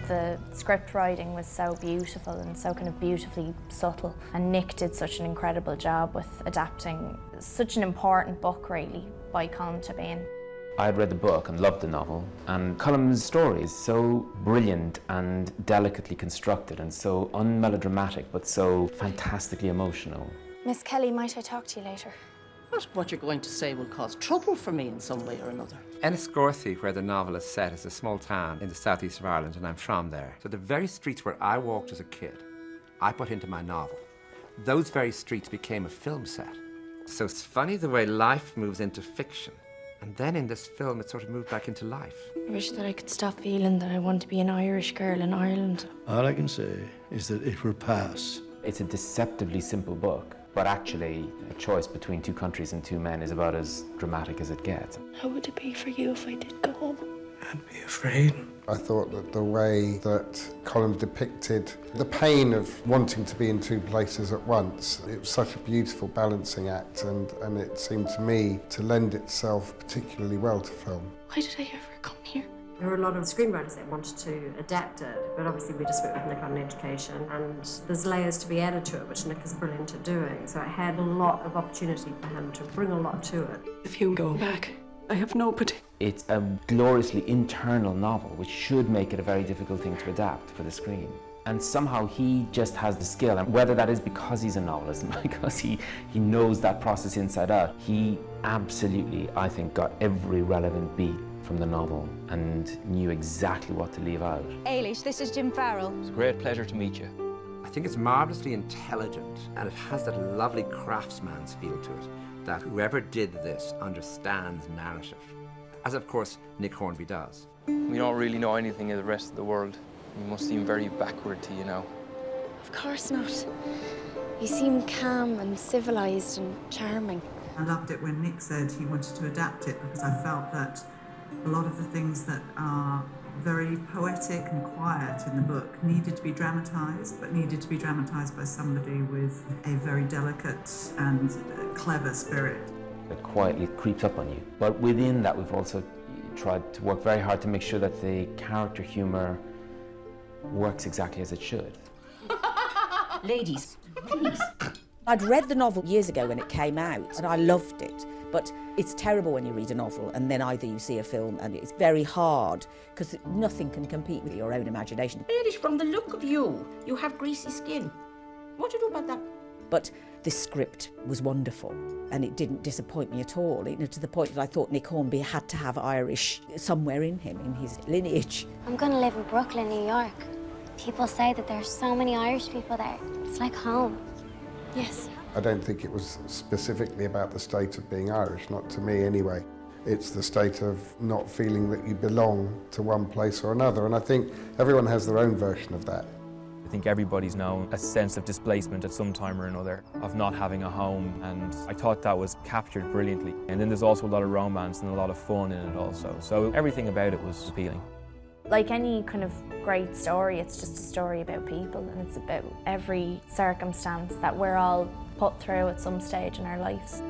The script writing was so beautiful and so kind of beautifully subtle, and Nick did such an incredible job with adapting such an important book really by Colm Tóibín. I had read the book and loved the novel, and Colm's story is so brilliant and delicately constructed and so unmelodramatic but so fantastically emotional. Miss Kelly, might I talk to you later? What you're going to say will cause trouble for me in some way or another. Enniscorthy, where the novel is set, is a small town in the southeast of Ireland, and I'm from there. So the very streets where I walked as a kid, I put into my novel. Those very streets became a film set. So it's funny the way life moves into fiction. And then in this film, it sort of moved back into life. I wish that I could stop feeling that I want to be an Irish girl in Ireland. All I can say is that it will pass. It's a deceptively simple book, but actually a choice between two countries and two men is about as dramatic as it gets. How would it be for you if I did go home? I'd be afraid. I thought that the way that Colm depicted the pain of wanting to be in two places at once, it was such a beautiful balancing act, and it seemed to me to lend itself particularly well to film. Why did I ever come here? There were a lot of screenwriters that wanted to adapt it, but obviously we just worked with Nick on education, and there's layers to be added to it, which Nick is brilliant at doing, so it had a lot of opportunity for him to bring a lot to it. If you go back, I have nobody. It's a gloriously internal novel, which should make it a very difficult thing to adapt for the screen. And somehow he just has the skill, and whether that is because he's a novelist and because he knows that process inside out, he absolutely, I think, got every relevant beat from the novel and knew exactly what to leave out. Ailish, this is Jim Farrell. It's a great pleasure to meet you. I think it's marvellously intelligent, and it has that lovely craftsman's feel to it, that whoever did this understands narrative, as of course Nick Hornby does. We don't really know anything of the rest of the world. We must seem very backward to you now. Of course not. You seem calm and civilised and charming. I loved it when Nick said he wanted to adapt it, because I felt that a lot of the things that are very poetic and quiet in the book needed to be dramatised, but needed to be dramatised by somebody with a very delicate and clever spirit. It quietly creeps up on you. But within that, we've also tried to work very hard to make sure that the character humour works exactly as it should. Ladies, please. I'd read the novel years ago when it came out, and I loved it. But it's terrible when you read a novel and then either you see a film, and it's very hard because nothing can compete with your own imagination. Ailish, from the look of you, you have greasy skin. What do you do about that? But this script was wonderful, and it didn't disappoint me at all, to the point that I thought Nick Hornby had to have Irish somewhere in him, in his lineage. I'm going to live in Brooklyn, New York. People say that there's so many Irish people there. It's like home. Yes. I don't think it was specifically about the state of being Irish, not to me anyway. It's the state of not feeling that you belong to one place or another, and I think everyone has their own version of that. I think everybody's known a sense of displacement at some time or another, of not having a home, and I thought that was captured brilliantly. And then there's also a lot of romance and a lot of fun in it also, so everything about it was appealing. Like any kind of great story, it's just a story about people, and it's about every circumstance that we're all put through at some stage in our lives.